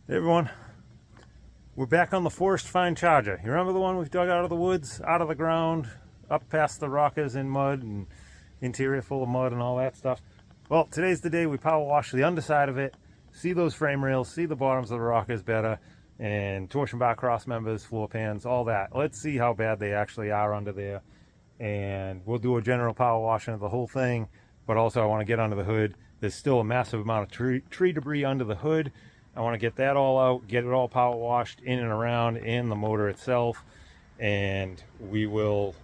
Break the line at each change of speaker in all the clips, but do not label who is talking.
Hey everyone, we're back on the Forest Find Charger. You remember the one we've dug out of the woods, out of the ground, up past the rockers in mud and interior full of mud and all that stuff? Well, today's the day we power wash the underside of it, see those frame rails, see the bottoms of the rockers better, and torsion bar cross members, floor pans, all that. Let's see how bad they actually are under there. And we'll do a general power washing of the whole thing, but also I want to get under the hood. There's still a massive amount of tree debris under the hood. I want to get that all out, get it all power washed in and around in the motor itself, and we will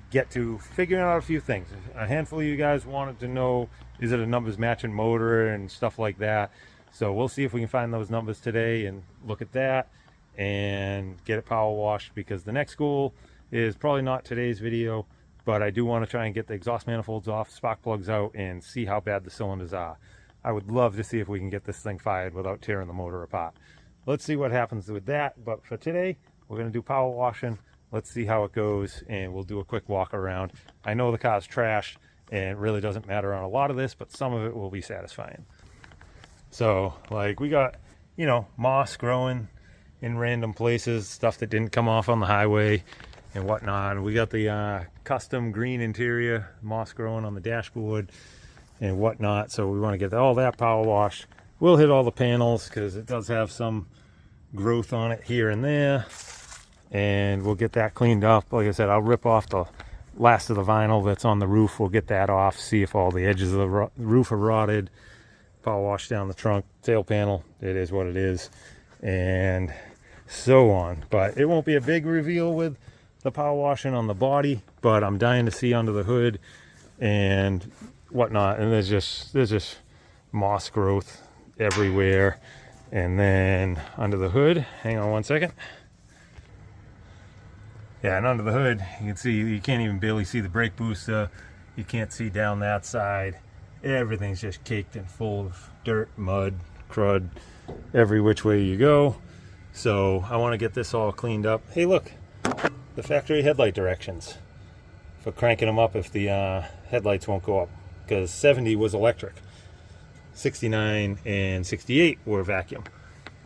get to figuring out a few things. A handful of you guys wanted to know, is it a numbers matching motor and stuff like that? So we'll see if we can find those numbers today and look at that and get it power washed, because the next goal is probably not today's video, but I do want to try and get the exhaust manifolds off, spark plugs out, and see how bad the cylinders are. I would love to see if we can get this thing fired without tearing the motor apart. Let's see what happens with that, but for today, we're going to do power washing. Let's see how it goes, and we'll do a quick walk around. I know the car's trashed, and it really doesn't matter on a lot of this, but some of it will be satisfying. So, like, we got, you know, moss growing in random places, stuff that didn't come off on the highway and whatnot. We got the custom green interior, moss growing on the dashboard and whatnot, so we want to get all that power washed. We'll hit all the panels because it does have some growth on it here and there, and we'll get that cleaned up. Like I said, I'll rip off the last of the vinyl that's on the roof. We'll get that off, see if all the edges of the roof are rotted, power wash down the trunk, tail panel, it is what it is, and so on. But it won't be a big reveal with the power washing on the body, but I'm dying to see under the hood and whatnot. And there's just moss growth everywhere. And then under the hood, hang on one second. Yeah, and under the hood, you can see, you can't even barely see the brake booster. You can't see down that side. Everything's just caked and full of dirt, mud, crud, every which way you go. So I want to get this all cleaned up. Hey, look, the factory headlight directions for cranking them up if the headlights won't go up, because 70 was electric, 69 and 68 were vacuum.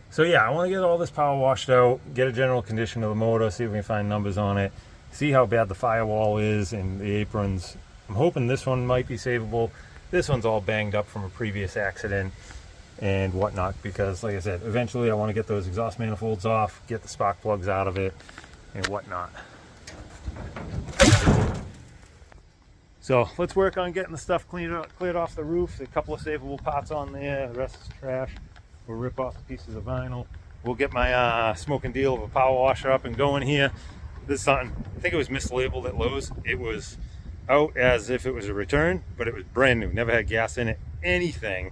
So yeah, I want to get all this power washed out, get a general condition of the motor, see if we can find numbers on it, see how bad the firewall is and the aprons. I'm hoping this one might be savable. This one's all banged up from a previous accident and whatnot, because like I said, eventually I want to get those exhaust manifolds off, get the spark plugs out of it and whatnot. So let's work on getting the stuff cleared off the roof. A couple of savable pots on there, the rest is trash. We'll rip off the pieces of vinyl. We'll get my smoking deal of a power washer up and going here. This is something, I think it was mislabeled at Lowe's. It was out as if it was a return, but it was brand new, never had gas in it, anything.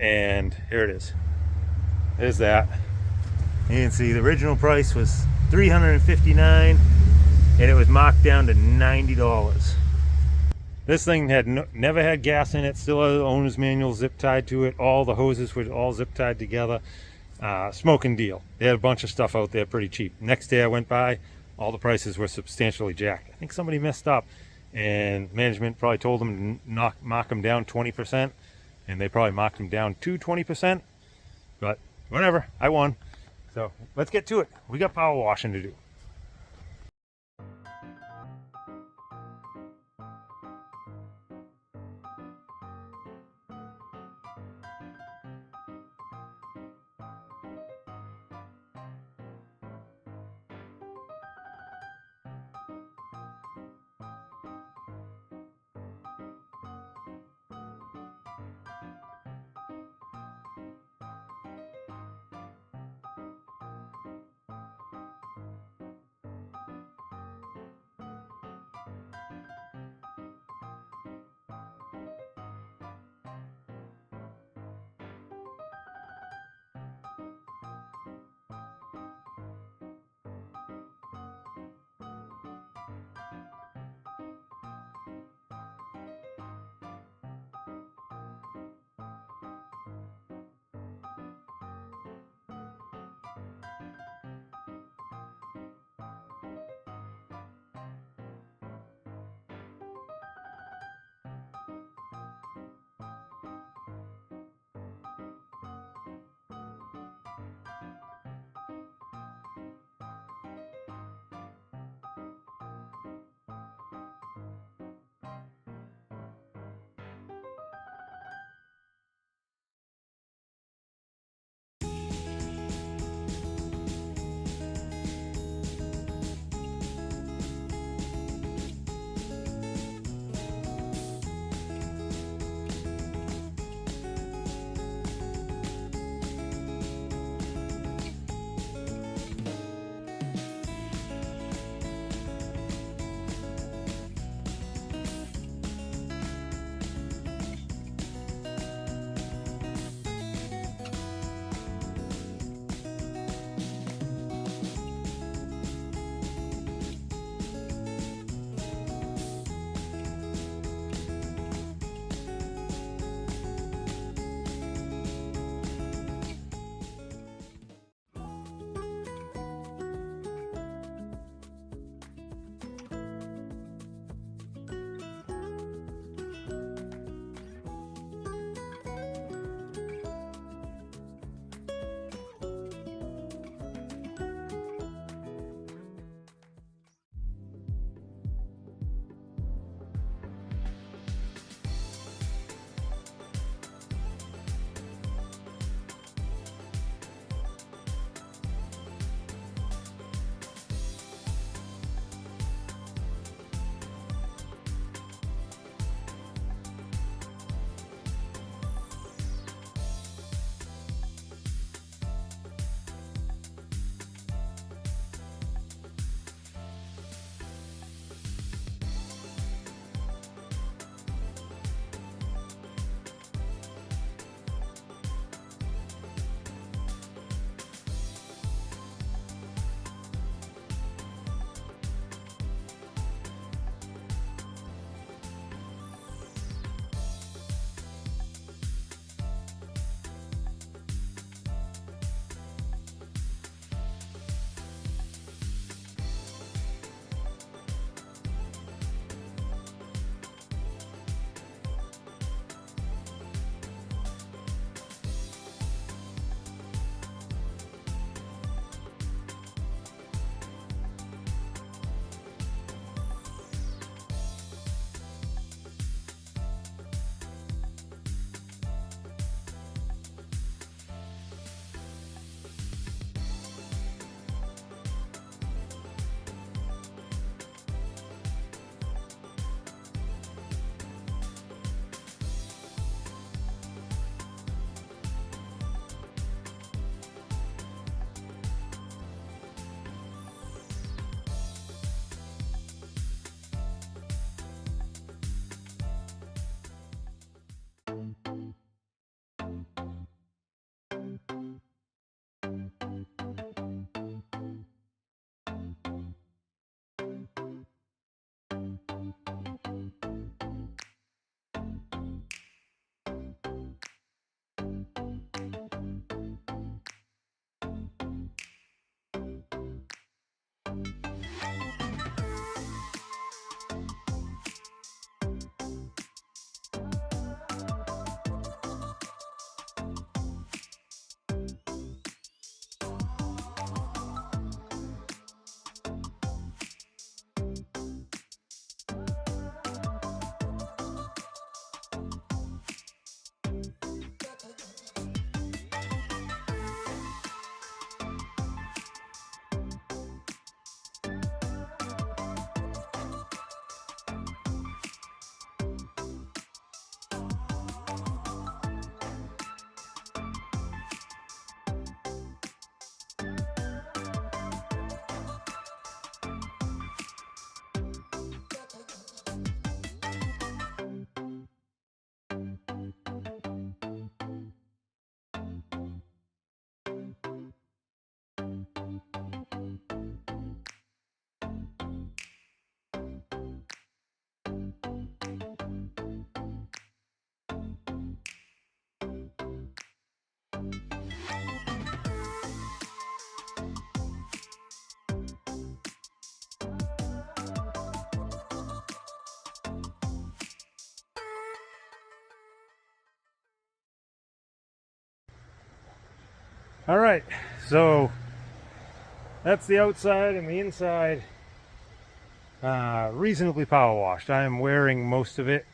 And here it is. There's that. You can see the original price was $359 and it was marked down to $90. This thing had never had gas in it, still had the owner's manual zip tied to it. All the hoses were all zip tied together. Smoking deal. They had a bunch of stuff out there pretty cheap. Next day I went by, all the prices were substantially jacked. I think somebody messed up and management probably told them to mark them down 20%, and they probably marked them down to 20%, but whatever, I won. So let's get to it. We got power washing to do. All right, so that's the outside, and the inside reasonably power washed. I am wearing most of it.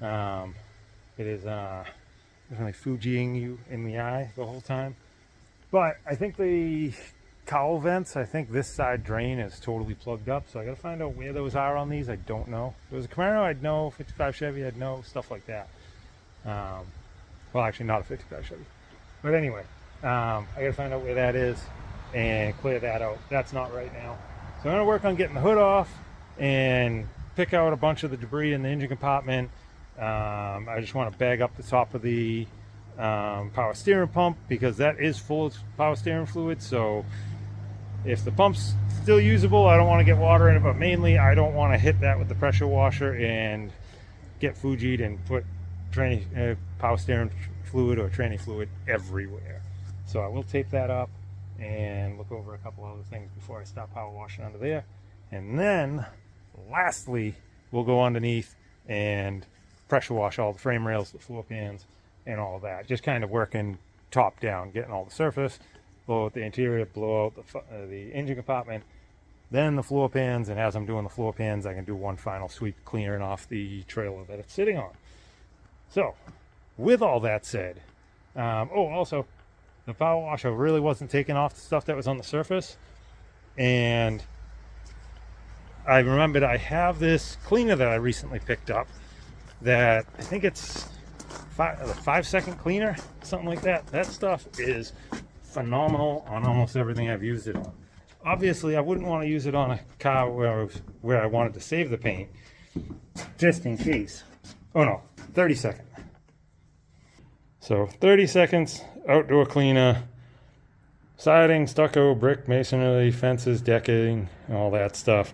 It is definitely Fujiing you in the eye the whole time. But I think the cowl vents, I think this side drain is totally plugged up, so I gotta find out where those are on these. I don't know. If it was a Camaro, I'd know. 55 Chevy, I'd know. Stuff like that. Well, actually not a 55 Chevy. But anyway, I gotta find out where that is and clear that out. That's not right now. So I'm gonna work on getting the hood off and pick out a bunch of the debris in the engine compartment. I just want to bag up the top of the power steering pump, because that is full of power steering fluid. So if the pump's still usable, I don't want to get water in it, but mainly I don't want to hit that with the pressure washer and get Fuji'd and put power steering fluid or tranny fluid everywhere. So I will tape that up and look over a couple other things before I stop power washing under there. And then lastly, we'll go underneath and pressure wash all the frame rails, the floor pans, and all that. Just kind of working top down, getting all the surface, blow out the interior, blow out the engine compartment, then the floor pans. And as I'm doing the floor pans, I can do one final sweep clearing off the trailer that it's sitting on. So with all that said, also the power washer really wasn't taking off the stuff that was on the surface, and I remembered I have this cleaner that I recently picked up that I think it's a 5-second cleaner, something like that. That stuff is phenomenal on almost everything I've used it on. Obviously, I wouldn't want to use it on a car where I wanted to save the paint, just in case. Oh no, 30 seconds. So 30 seconds, outdoor cleaner, siding, stucco, brick, masonry, fences, decking, all that stuff.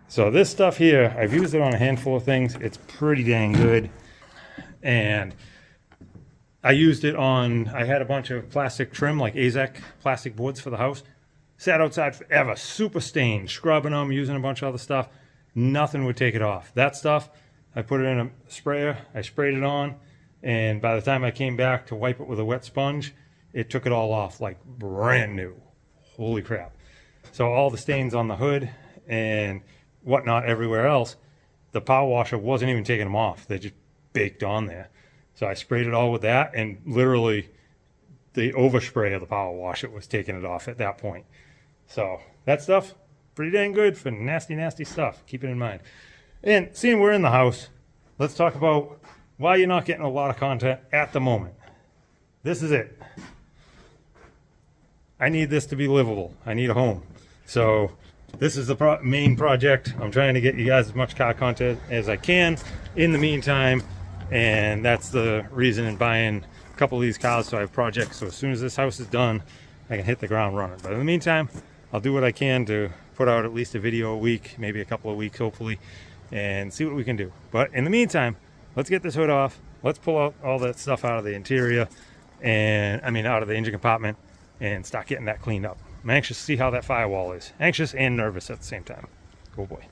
So this stuff here, I've used it on a handful of things. It's pretty dang good. And I used it on, I had a bunch of plastic trim, like AZEK plastic boards for the house. Sat outside forever, super stained, scrubbing them, using a bunch of other stuff. Nothing would take it off. That stuff, I put it in a sprayer, I sprayed it on, and by the time I came back to wipe it with a wet sponge, it took it all off like brand new. Holy crap. So all the stains on the hood and whatnot everywhere else, the power washer wasn't even taking them off. They just baked on there. So I sprayed it all with that, and literally the overspray of the power washer was taking it off at that point. So that stuff, pretty dang good for nasty, nasty stuff. Keep it in mind. And seeing we're in the house, let's talk about why you're not getting a lot of content at the moment. This is it. I need this to be livable. I need a home. So this is the main project. I'm trying to get you guys as much car content as I can in the meantime. And that's the reason in buying a couple of these cars, so I have projects. So as soon as this house is done, I can hit the ground running. But in the meantime, I'll do what I can to put out at least a video a week, maybe a couple of weeks, hopefully, and see what we can do. But in the meantime, let's get this hood off. Let's pull out all that stuff out of the interior, and out of the engine compartment, and start getting that cleaned up. I'm anxious to see how that firewall is. Anxious and nervous at the same time. Oh boy.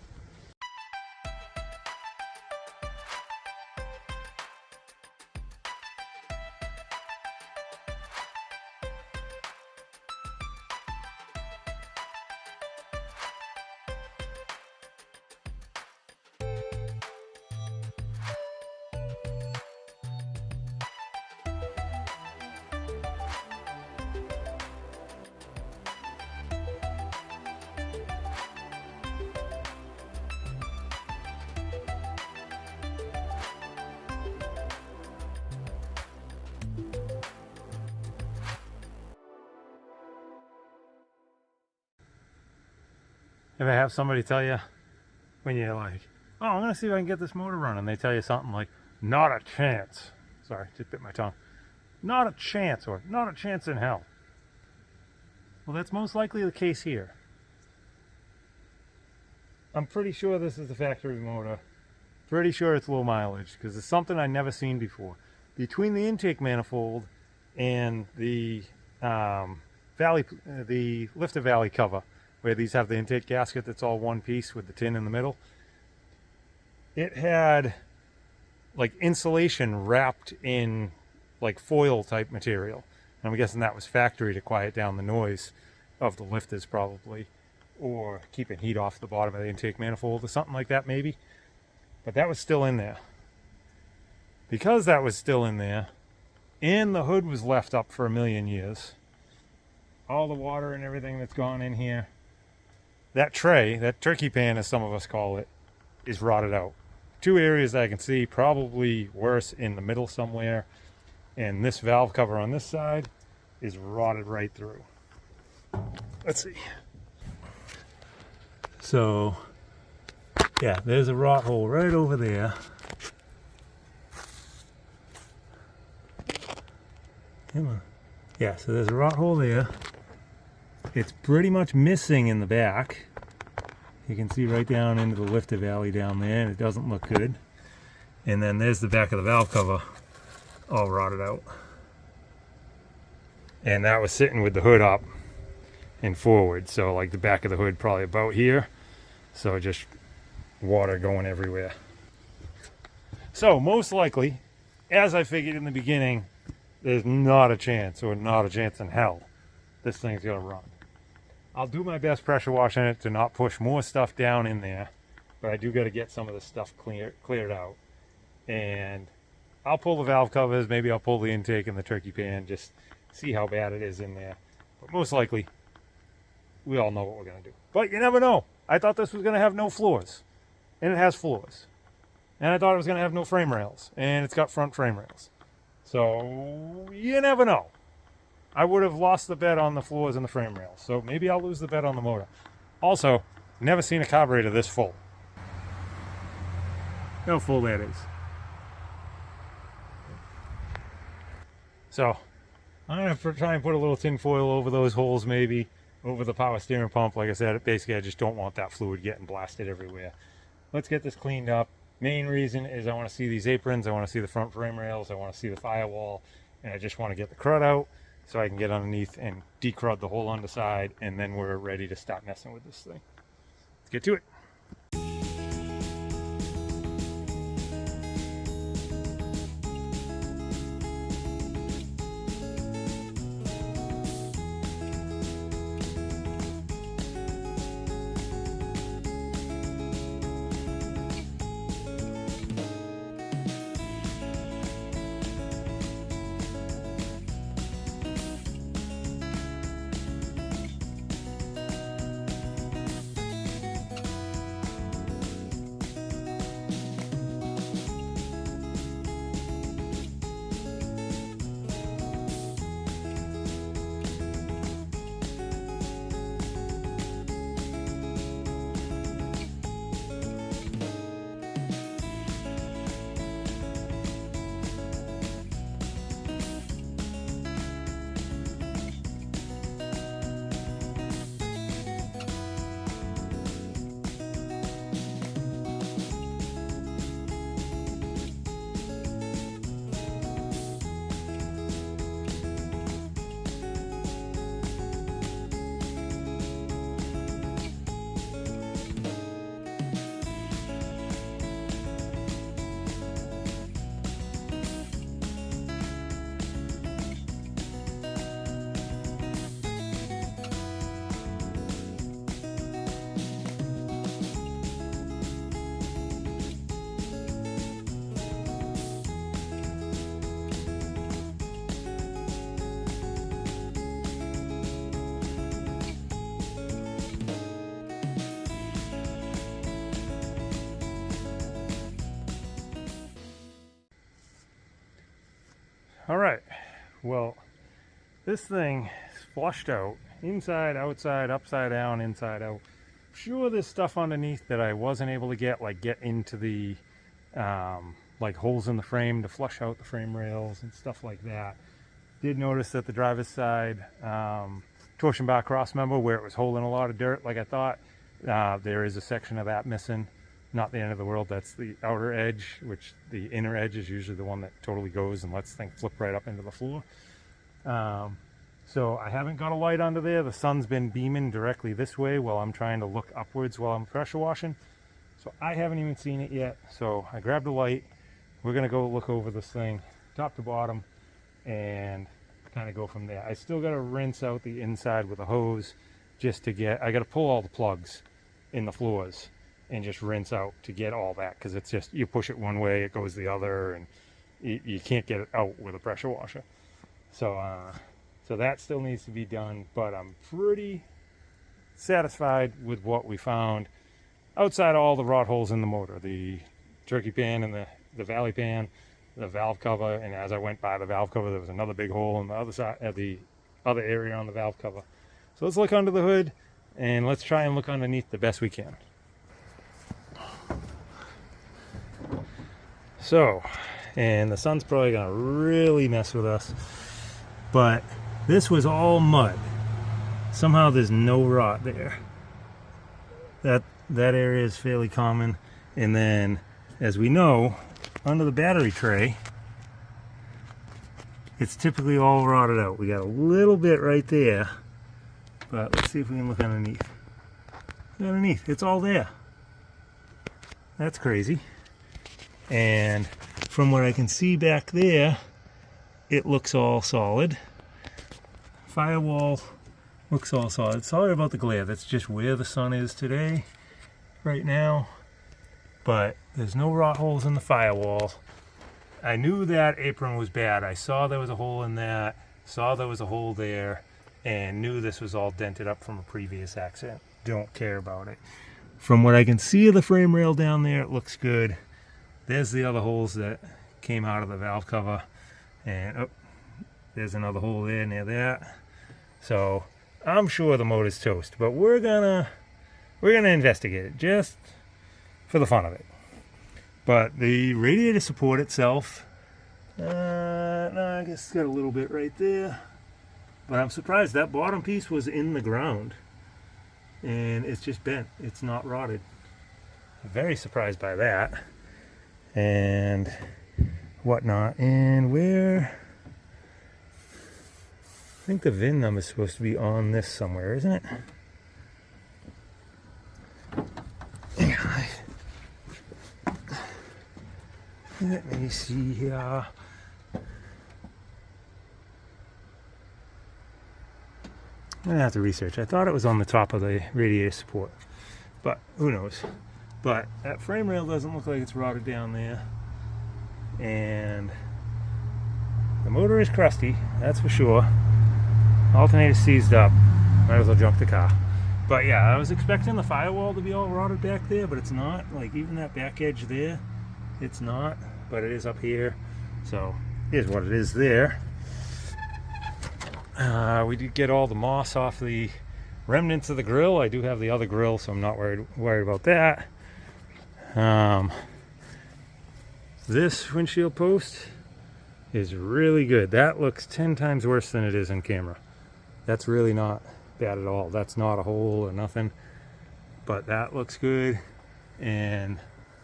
Ever have somebody tell you when you're like, oh, I'm gonna see if I can get this motor running, they tell you something like, not a chance. Sorry, just bit my tongue. Not a chance, or not a chance in hell. Well, that's most likely the case here. I'm pretty sure this is the factory motor. Pretty sure it's low mileage, because it's something I've never seen before. Between the intake manifold and the lifter valley cover, where these have the intake gasket that's all one piece with the tin in the middle, it had like insulation wrapped in like foil type material. And I'm guessing that was factory to quiet down the noise of the lifters probably, or keeping heat off the bottom of the intake manifold or something like that maybe. But that was still in there. Because that was still in there, and the hood was left up for a million years, all the water and everything that's gone in here, that tray, that turkey pan as some of us call it, is rotted out. Two areas that I can see, probably worse in the middle somewhere, and this valve cover on this side is rotted right through. Let's see. So, yeah, there's a rot hole right over there. Come on. Yeah, so there's a rot hole there. It's pretty much missing in the back. You can see right down into the lifter valley down there, and it doesn't look good. And then there's the back of the valve cover all rotted out. And that was sitting with the hood up and forward, so like the back of the hood probably about here. So just water going everywhere. So most likely, as I figured in the beginning, there's not a chance, or not a chance in hell, this thing's gonna run. I'll do my best pressure washing it to not push more stuff down in there, but I do got to get some of this stuff cleared out. And I'll pull the valve covers, maybe I'll pull the intake and the turkey pan, just see how bad it is in there. But most likely, we all know what we're going to do. But you never know. I thought this was going to have no floors, and it has floors. And I thought it was going to have no frame rails, and it's got front frame rails. So you never know. I would have lost the bet on the floors and the frame rails, so maybe I'll lose the bet on the motor. Also, never seen a carburetor this full. How full that is. So, I'm going to try and put a little tin foil over those holes maybe, over the power steering pump. Like I said, basically I just don't want that fluid getting blasted everywhere. Let's get this cleaned up. Main reason is I want to see these aprons, I want to see the front frame rails, I want to see the firewall, and I just want to get the crud out, so I can get underneath and decrud the whole underside, and then we're ready to start messing with this thing. Let's get to it. All right, well, this thing is flushed out, inside, outside, upside down, inside out. Sure, there's stuff underneath that I wasn't able to get into the like holes in the frame to flush out the frame rails and stuff like that. Did notice that the driver's side torsion bar cross member, where it was holding a lot of dirt like I thought, there is a section of that missing. Not the end of the world. That's the outer edge, which the inner edge is usually the one that totally goes and lets things flip right up into the floor. So I haven't got a light under there. The sun's been beaming directly this way while I'm trying to look upwards while I'm pressure washing. So I haven't even seen it yet. So I grabbed a light. We're gonna go look over this thing top to bottom and kind of go from there. I still gotta rinse out the inside with a hose just to get, I gotta pull all the plugs in the floors and just rinse out to get all that, because it's just, you push it one way, it goes the other, and you can't get it out with a pressure washer. So so that still needs to be done, but I'm pretty satisfied with what we found outside all the rot holes in the motor, the jerky pan and the valley pan, the valve cover, and as I went by the valve cover there was another big hole on the other side of the other area on the valve cover. So let's look under the hood and let's try and look underneath the best we can. So, and the sun's probably gonna really mess with us, but this was all mud. Somehow there's no rot there. That area is fairly common. And then, as we know, under the battery tray, it's typically all rotted out. We got a little bit right there, but let's see if we can look underneath. Underneath, it's all there. That's crazy. And from what I can see back there, it looks all solid. Firewall looks all solid. Sorry about the glare, that's just where the sun is today, right now. But there's no rot holes in the firewall. I knew that apron was bad. I saw there was a hole in that, saw there was a hole there, and knew this was all dented up from a previous accident. Don't care about it. From what I can see of the frame rail down there, it looks good. There's the other holes that came out of the valve cover, and oh, there's another hole there near that. So I'm sure the motor's toast, but we're gonna investigate it just for the fun of it. But the radiator support itself, no, I guess it's got a little bit right there, but I'm surprised that bottom piece was in the ground and it's just bent. It's not rotted. I'm very surprised by that and whatnot. And where, I think the VIN number is supposed to be on this somewhere, isn't it? Let me see here. I'm gonna have to research. I thought it was on the top of the radiator support, but who knows. But that frame rail doesn't look like it's rotted down there, and the motor is crusty, that's for sure. Alternator seized up, might as well jump the car. But yeah, I was expecting the firewall to be all rotted back there, but it's not. Like even that back edge there, it's not, but it is up here. So here's what it is there. We did get all the moss off the remnants of the grill. I do have the other grill, so I'm not worried about that. This windshield post is really good. That looks 10 times worse than it is in camera. That's really not bad at all. That's not a hole or nothing, but that looks good. And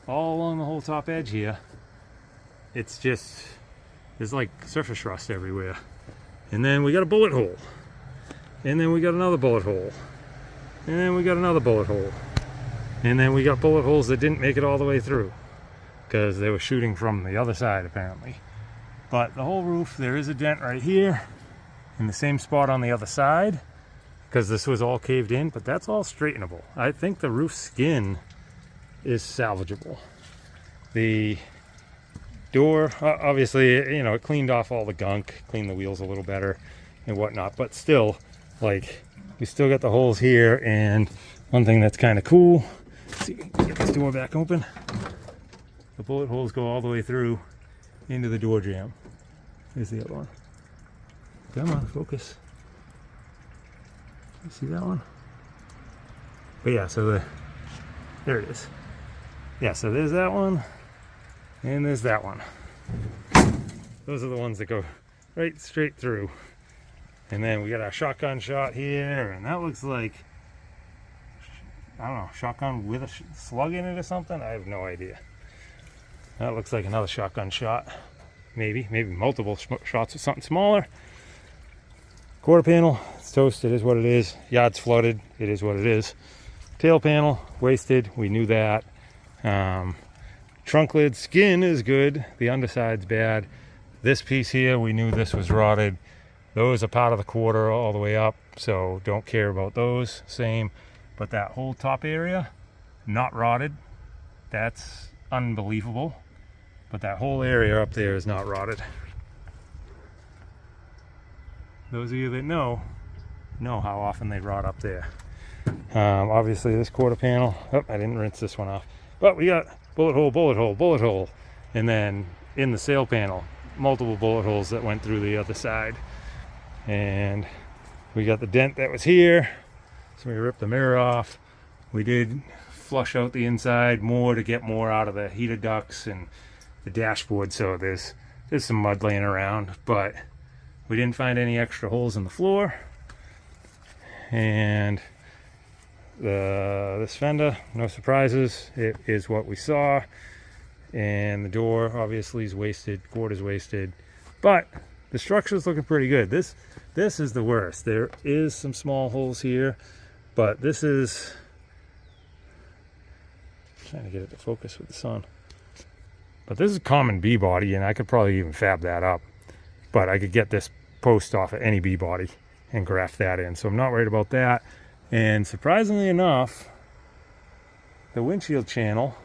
all along the whole top edge here, it's just, there's like surface rust everywhere. And then we got a bullet hole, and then we got another bullet hole, and then we got another bullet hole, and then we got bullet holes that didn't make it all the way through because they were shooting from the other side apparently. But the whole roof, there is a dent right here in the same spot on the other side because this was all caved in, but that's all straightenable. I think the roof skin is salvageable. The door, obviously, you know, it cleaned off all the gunk, cleaned the wheels a little better and whatnot, but still, like, we still got the holes here. And one thing that's kind of cool, let's see, get this door back open. The bullet holes go all the way through into the door jamb. Here's the other one. Come on, focus. You see that one? But yeah, so there it is. Yeah, so there's that one, and there's that one. Those are the ones that go right straight through. And then we got our shotgun shot here, and that looks like, I don't know, shotgun with a slug in it or something? I have no idea. That looks like another shotgun shot. Maybe multiple shots of something smaller. Quarter panel, it's toast, it is what it is. Yard's flooded, it is what it is. Tail panel, wasted, we knew that. Trunk lid, skin is good, the underside's bad. This piece here, we knew this was rotted. Those are part of the quarter all the way up, so don't care about those, same. But that whole top area, not rotted. That's unbelievable. But that whole area up there is not rotted. Those of you that know how often they rot up there. Obviously this quarter panel, oh, I didn't rinse this one off. But we got bullet hole, bullet hole, bullet hole. And then in the sail panel, multiple bullet holes that went through the other side. And we got the dent that was here. So we ripped the mirror off. We did flush out the inside more to get more out of the heater ducts and the dashboard. So there's some mud laying around, but we didn't find any extra holes in the floor. And this fender, no surprises. It is what we saw. And the door obviously is wasted, cord is wasted, but the structure's looking pretty good. This is the worst. There is some small holes here, but this is, I'm trying to get it to focus with the sun. But this is common B body, and I could probably even fab that up. But I could get this post off of any B body and graft that in, so I'm not worried about that. And surprisingly enough, the windshield channel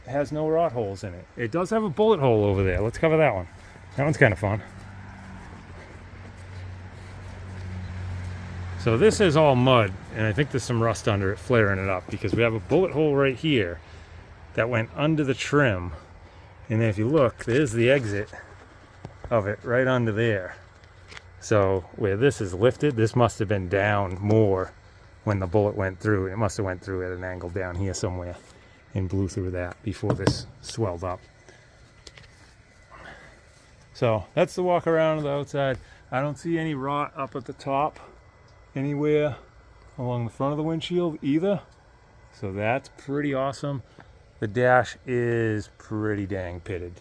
has no rot holes in it. It does have a bullet hole over there. Let's cover that one. That one's kind of fun. So this is all mud, and I think there's some rust under it, flaring it up, because we have a bullet hole right here that went under the trim. And then if you look, there's the exit of it right under there. So where this is lifted, this must have been down more when the bullet went through. It must have went through at an angle down here somewhere and blew through that before this swelled up. So that's the walk around of the outside. I don't see any rot up at the top anywhere along the front of the windshield either. So that's pretty awesome. The dash is pretty dang pitted.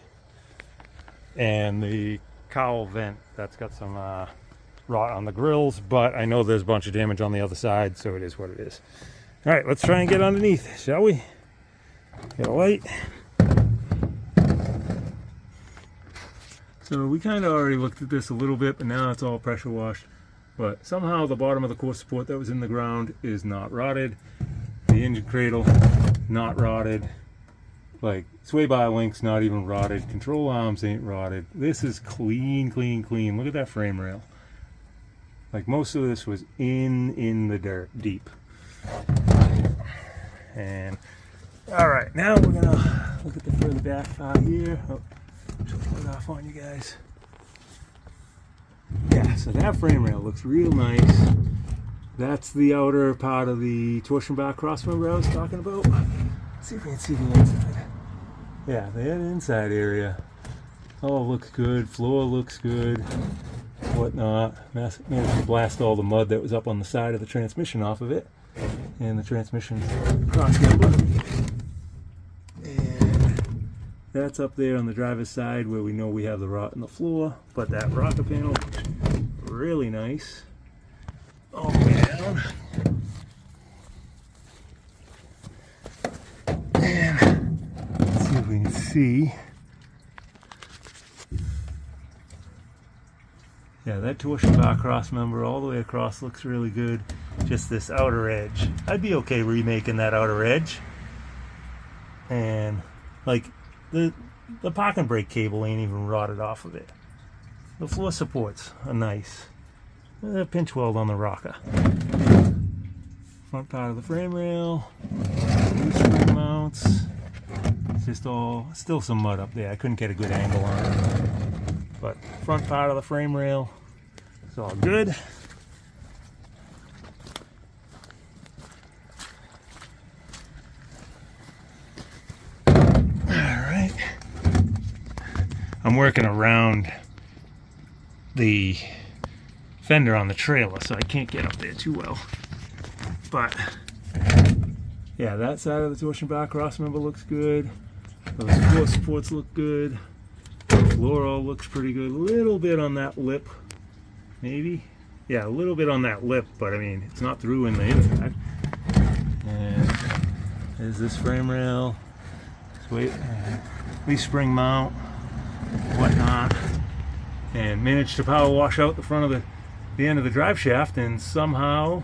And the cowl vent, that's got some rot on the grills, but I know there's a bunch of damage on the other side, so it is what it is. All right, let's try and get underneath, shall we? Get a light. So we kind of already looked at this a little bit, but now it's all pressure washed. But somehow the bottom of the core support that was in the ground is not rotted. The engine cradle, not rotted. Like, sway bar link's not even rotted. Control arms ain't rotted. This is clean, clean, clean. Look at that frame rail. Like, most of this was in the dirt, deep. And, alright, now we're gonna look at the further back part here. Oh, just put it off on you guys. Yeah, so that frame rail looks real nice. That's the outer part of the torsion bar crossmember I was talking about. Let's see if we can see the inside. Yeah, the inside area all looks good. Floor looks good. Whatnot. Managed to blast all the mud that was up on the side of the transmission off of it. And the transmission crossmember. And that's up there on the driver's side where we know we have the rot in the floor. But that rocker panel, really nice. All the way down. And let's see if we can see. Yeah, that torsion bar cross member all the way across looks really good. Just this outer edge. I'd be okay remaking that outer edge. And like the parking brake cable ain't even rotted off of it. The floor supports are nice. A pinch weld on the rocker. Front part of the frame rail. Spring mounts. It's just still some mud up there. I couldn't get a good angle on it. But front part of the frame rail, it's all good. Alright. I'm working around the fender on the trailer, so I can't get up there too well. But yeah, that side of the torsion bar cross member looks good. Those floor supports look good. The floor all looks pretty good. A little bit on that lip, maybe. Yeah, a little bit on that lip, but I mean, it's not through in the inside. And there's this frame rail. Wait, leaf spring mount, whatnot, and managed to power wash out the front of the end of the drive shaft, and somehow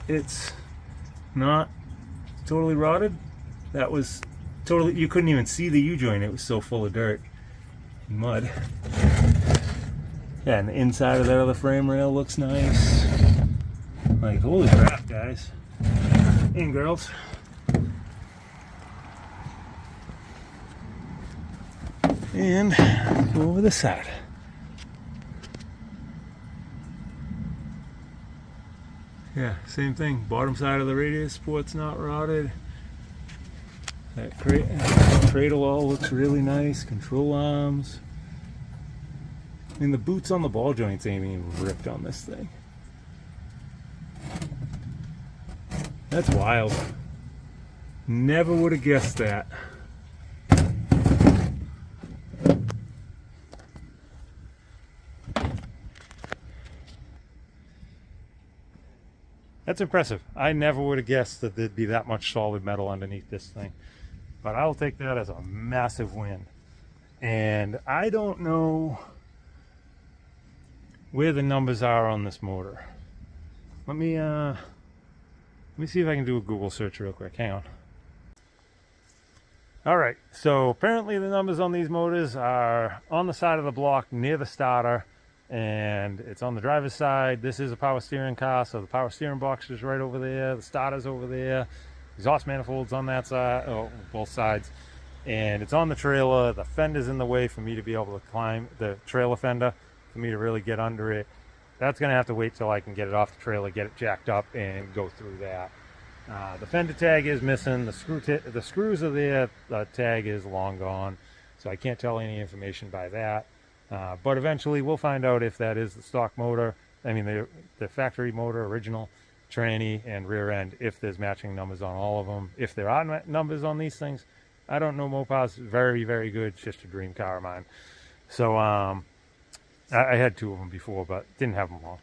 it's not totally rotted. That was totally, you couldn't even see the U-joint, it was so full of dirt and mud. Yeah, and the inside of that other frame rail looks nice. Like, holy crap, guys and girls. And go over the side. Yeah, same thing. Bottom side of the radiator support's not rotted. That cradle all looks really nice. Control arms. I mean, the boots on the ball joints ain't even ripped on this thing. That's wild. Never would have guessed that. That's impressive. I never would have guessed that there'd be that much solid metal underneath this thing. But I'll take that as a massive win. And I don't know where the numbers are on this motor. Let me see if I can do a Google search real quick. Hang on. All right, so apparently the numbers on these motors are on the side of the block near the starter, and it's on the driver's side. This is a power steering car, so the power steering box is right over there, the starter's over there, exhaust manifolds on that side, both sides, and it's on the trailer. The fender's in the way for me to be able to climb the trailer fender, for me to really get under it. That's gonna have to wait till I can get it off the trailer, get it jacked up, and go through that. The fender tag is missing, the screws are there, the tag is long gone, so I can't tell any information by that. But eventually we'll find out if that is the stock motor, I mean the factory motor, original, tranny, and rear end, if there's matching numbers on all of them. If there are numbers on these things, I don't know. Mopar's very, very good. It's just a dream car of mine. So I had two of them before, but didn't have them long.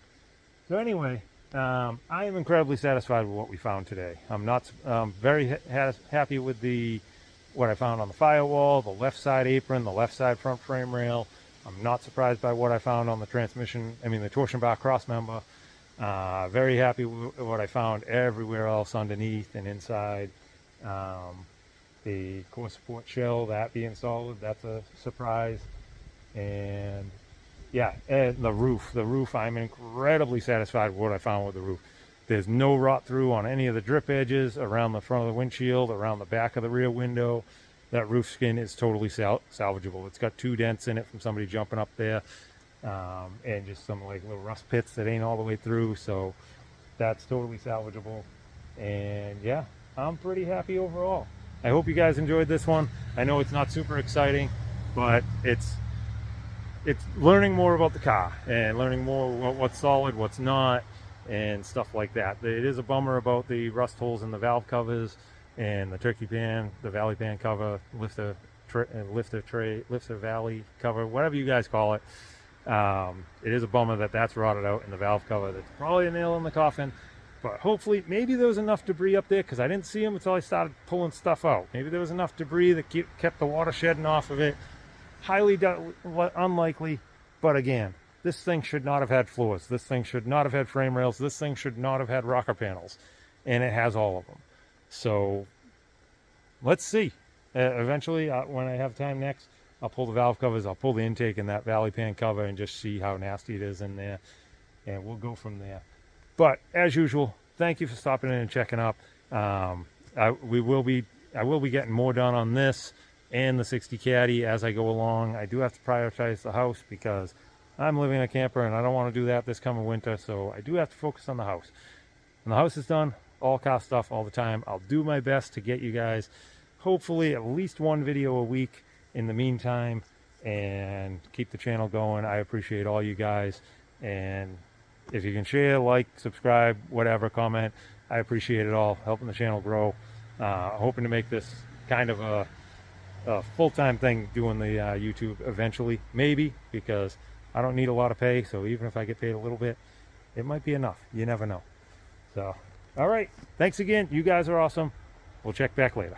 So anyway, I am incredibly satisfied with what we found today. I'm not very happy with what I found on the firewall, the left side apron, the left side front frame rail. I'm not surprised by what I found on the the torsion bar cross member. Very happy with what I found everywhere else underneath and inside. The core support shell, that being solid, that's a surprise. And yeah, and the roof, I'm incredibly satisfied with what I found with the roof. There's no rot through on any of the drip edges, around the front of the windshield, around the back of the rear window. That roof skin is totally salvageable. It's got 2 dents in it from somebody jumping up there, and just some like little rust pits that ain't all the way through, so that's totally salvageable. And yeah, I'm pretty happy overall. I hope you guys enjoyed this one. I know it's not super exciting, but it's learning more about the car and learning more what's solid, what's not, and stuff like that. It is a bummer about the rust holes in the valve covers and the turkey pan, the valley pan cover, lifter valley cover, whatever you guys call it. It is a bummer that that's rotted out in the valve cover. That's probably a nail in the coffin, but hopefully maybe there was enough debris up there, because I didn't see them until I started pulling stuff out. Maybe there was enough debris that kept the water shedding off of it. Highly unlikely, but again, this thing should not have had floors. This thing should not have had frame rails. This thing should not have had rocker panels, and it has all of them. So let's see. Eventually, when I have time next, I'll pull the valve covers, I'll pull the intake and that valley pan cover and just see how nasty it is in there, and we'll go from there. But as usual, thank you for stopping in and checking up. We will be I will be getting more done on this and the 60 Caddy as I go along. I do have to prioritize the house because I'm living in a camper and I don't want to do that this coming winter, so I do have to focus on the house. When the house is done, all car stuff all the time. I'll do my best to get you guys hopefully at least one video a week in the meantime and keep the channel going. I appreciate all you guys, and if you can share, like, subscribe, whatever, comment, I appreciate it all, helping the channel grow. Hoping to make this kind of a full-time thing, doing the YouTube eventually, maybe, because I don't need a lot of pay, so even if I get paid a little bit, it might be enough. You never know. So, all right, thanks again. You guys are awesome. We'll check back later.